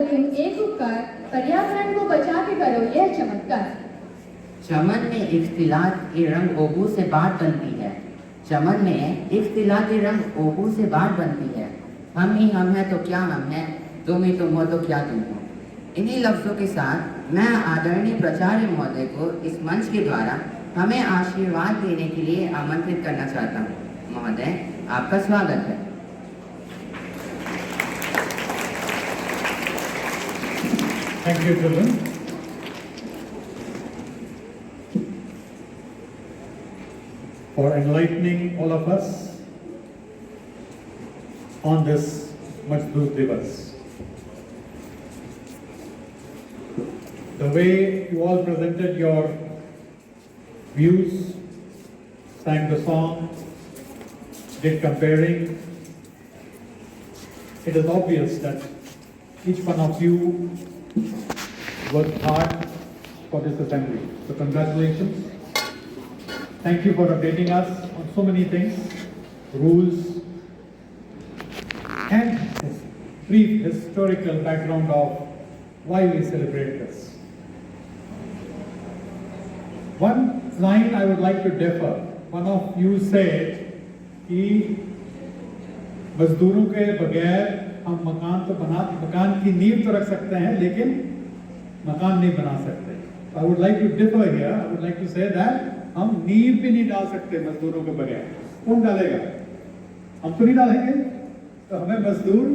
तुम एक उपकार पर्यावरण को बचा के करो यह चमत्कार। चमन में इख्तिलात ये रंग ओबू से बात बनती है। चमन में इख्तिलात ये रंग ओबू से बात बनती है। हम ही हम हैं तो क्या हम हैं, तुम ही तुम हो तो क्या तुम हो। इन्हीं लफ्ज़ों के साथ मैं आदरणीय प्राचार्य महोदय को इस मंच के द्वारा हमें आशीर्वाद देने के लिए आमंत्रित करना चाहता हूँ। महोदय, आपका स्वागत है। Thank you, children. For enlightening all of us on this Mazdoor Diwas. The way you all presented your views, sang the song, did comparing, it is obvious that each one of you worked hard for this assembly. So congratulations. Thank you for updating us on so many things, rules, and this brief historical background of why we celebrate this. One line I would like to differ. One of you said कि मजदूरों के बगैर हम मकान की नींव तो रख सकते हैं लेकिन मकान नहीं बना सकते। I would like to differ here. I would like to say that हम नींव भी नहीं डाल सकते मजदूरों के बगैर। कौन डालेगा? हम तो नहीं डालेंगे। तो हमें मजदूर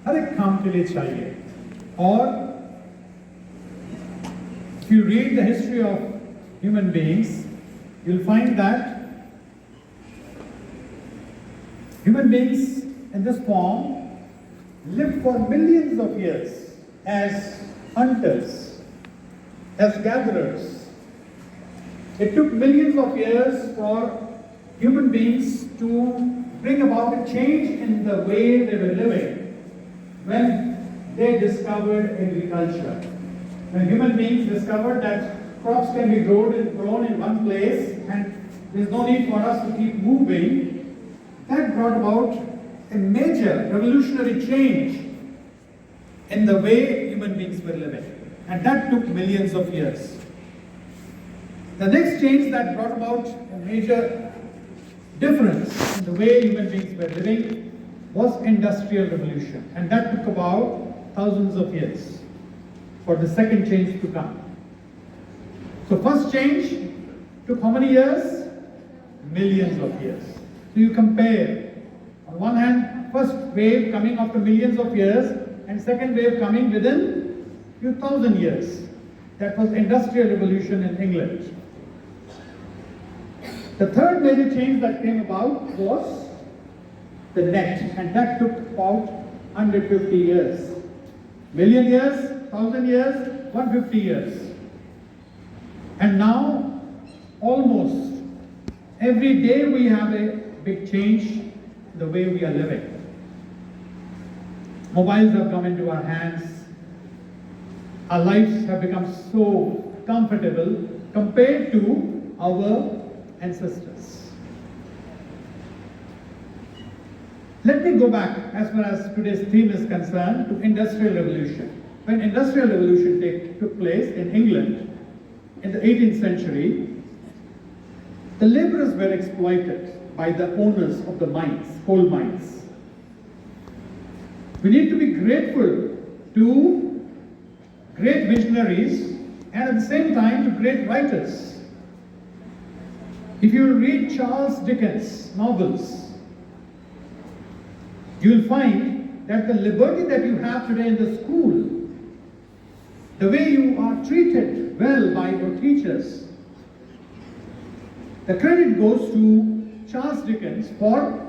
हर एक काम के लिए चाहिए। और if you read the history of human beings, you'll find that human beings in this form lived for millions of years as hunters, as gatherers. It took millions of years for human beings to bring about a change in the way they were living when they discovered agriculture. When human beings discovered that crops can be grown in one place and there's no need for us to keep moving, that brought about a major revolutionary change in the way human beings were living. And that took millions of years. The next change that brought about a major difference in the way human beings were living was Industrial Revolution. And that took about thousands of years for the second change to come. So first change took how many years? Millions of years. So you compare, on one hand, first wave coming after millions of years and second wave coming within few thousand years. That was Industrial Revolution in England. The third major change that came about was the net, and that took about 150 years. Million years, 1,000 years, 150 years. And now, almost every day we have a big change in the way we are living. Mobiles have come into our hands. Our lives have become so comfortable compared to our ancestors. Let me go back as far as today's theme is concerned to Industrial Revolution. When Industrial Revolution took place in England in the 18th century, the laborers were exploited by the owners of the mines, coal mines. We need to be grateful to great visionaries and at the same time to great writers. If you read Charles Dickens' novels, you will find that the liberty that you have today in the school, the way you are treated well by your teachers, the credit goes to Charles Dickens for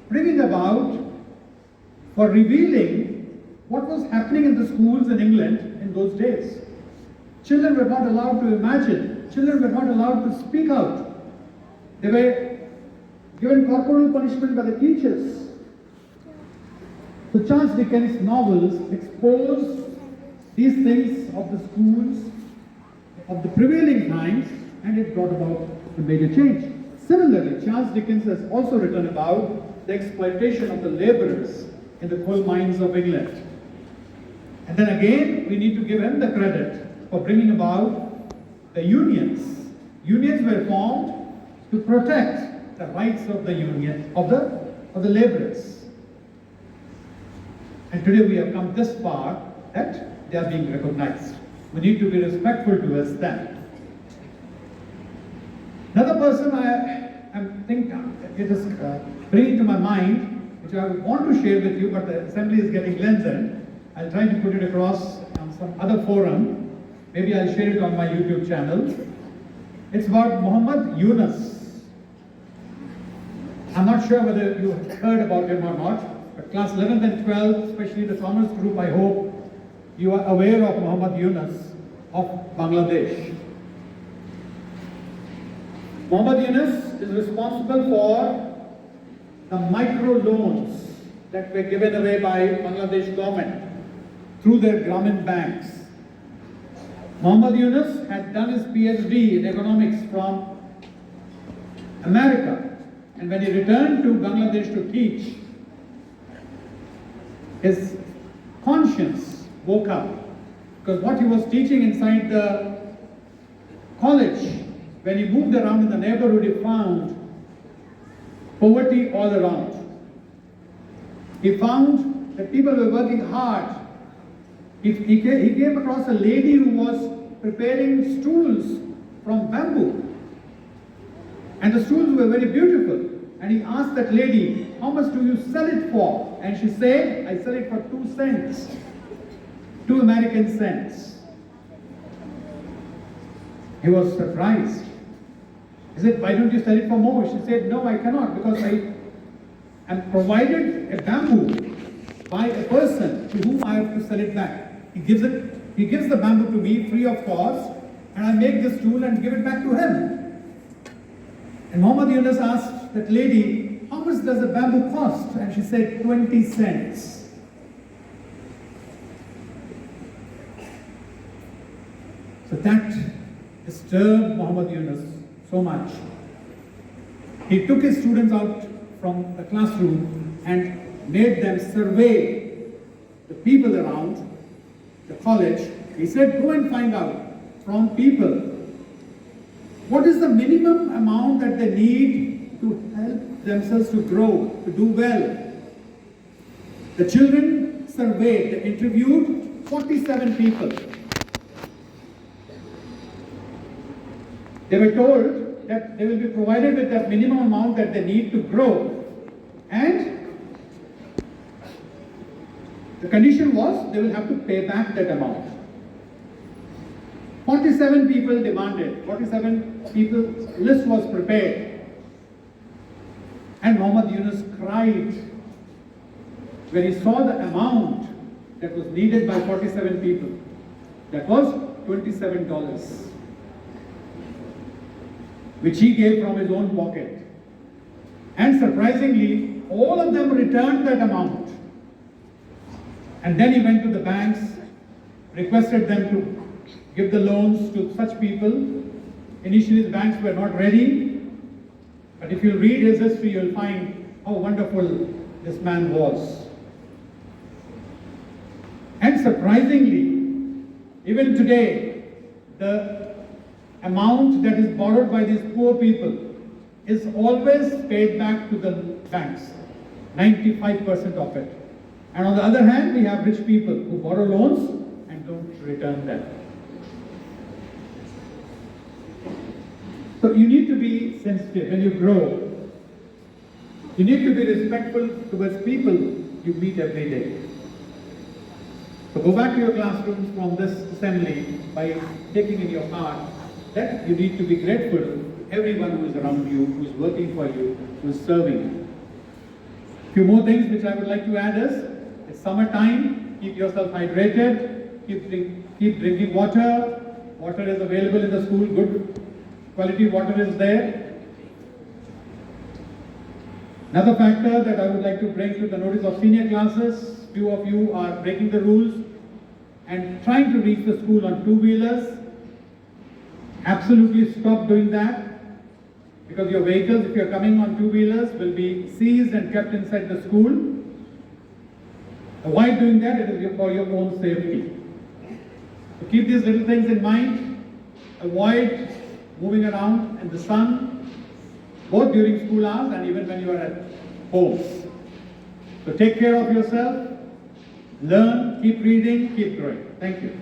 bringing about, for revealing what was happening in the schools in England in those days. Children were not allowed to imagine. Children were not allowed to speak out. They were given corporal punishment by the teachers. So Charles Dickens' novels expose these things of the schools, of the prevailing times, and it brought about a major change. Similarly, Charles Dickens has also written about the exploitation of the laborers in the coal mines of England. And then again, we need to give him the credit for bringing about the unions. Unions were formed to protect the rights of the union, of the laborers. And today we have come this far that they are being recognized. We need to be respectful towards them. Another person I think it is bringing to my mind, which I want to share with you, but the assembly is getting lengthened. I'll try to put it across on some other forum. Maybe I'll share it on my YouTube channel. It's about Mohammed Yunus. I'm not sure whether you heard about him or not, but class 11th and 12th, especially the commerce group, I hope you are aware of Mohammed Yunus of Bangladesh. Mohammed Yunus is responsible for the micro loans that were given away by Bangladesh government through their Grameen banks. Mohammed Yunus had done his PhD in economics from America, and when he returned to Bangladesh to teach, his conscience woke up, because what he was teaching inside the college, when he moved around in the neighborhood, he found poverty all around. He found that people were working hard. He came across a lady who was preparing stools from bamboo. And the stools were very beautiful. And he asked that lady, how much do you sell it for? And she said, I sell it for 2 cents. 2 American cents. He was surprised. He said, why don't you sell it for more? She said, no, I cannot, because I am provided a bamboo by a person to whom I have to sell it back. He gives the bamboo to me free of cost, and I make this tool and give it back to him. And Mohammed Yunus asked that lady, how much does a bamboo cost? And she said, 20 cents. So that disturbed Mohammed Yunus so much. He took his students out from the classroom and made them survey the people around the college. He said, go and find out from people what is the minimum amount that they need to help themselves to grow, to do well. The children surveyed, they interviewed 47 people. They were told that they will be provided with the minimum amount that they need to grow. And the condition was they will have to pay back that amount. 47 people demanded, 47 people's list was prepared. And Mohammed Yunus cried when he saw the amount that was needed by 47 people. That was $27, which he gave from his own pocket. And surprisingly, all of them returned that amount. And then he went to the banks, requested them to give the loans to such people. Initially the banks were not ready, but if you read his history, you'll find how wonderful this man was. And surprisingly, even today, the amount that is borrowed by these poor people is always paid back to the banks, 95% of it. And on the other hand, we have rich people who borrow loans and don't return them. So you need to be sensitive when you grow. You need to be respectful towards people you meet every day. So go back to your classrooms from this assembly by taking in your heart that you need to be grateful to everyone who is around you, who is working for you, who is serving you. A few more things which I would like to add is, it's summertime, keep yourself hydrated, keep drinking water. Water is available in the school, good quality water is there. Another factor that I would like to bring to the notice of senior classes, few of you are breaking the rules and trying to reach the school on two-wheelers. Absolutely stop doing that, because your vehicles, if you're coming on two-wheelers, will be seized and kept inside the school. Avoid doing that, it is for your own safety. So keep these little things in mind. Avoid moving around in the sun, both during school hours and even when you are at home. So take care of yourself, learn, keep reading, keep growing. Thank you.